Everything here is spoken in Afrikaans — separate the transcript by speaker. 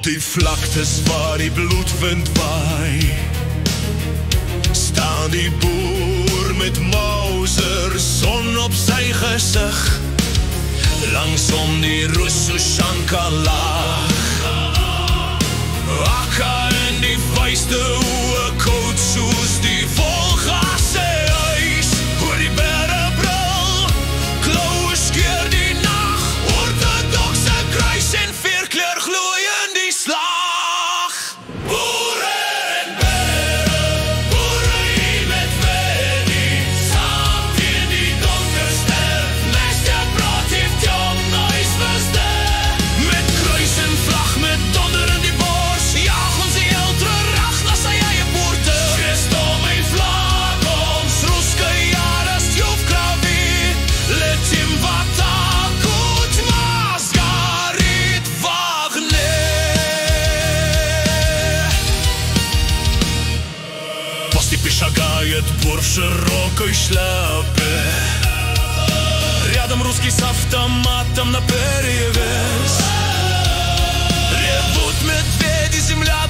Speaker 1: die vlaktes waar die bloedwind waai, staan die boer met Mauser, son op sy gesig, langsom die Roos-Soshanka laag. Akka in die vuiste oe, koud soos die volgasse huis, oor die berre brul, klauwe skeur die nag, orthodoxe kruis en veerkleur glooi in die slag. Boere en bere, boere hier met Winnie, saam teen die donkerste, meeste praat heeft jong huis verster, met kruis en vlag, met donder in die bos, jaag ons die heel terug na sy eie poorte. Geest om my vlag, ons roeske jaar is joefkrawie, let him wat akut Masgarit Wagne. Was die Pishagai het Borfse rokoj šlape, рядом русский с автоматом на перевес, ревут медведи, земля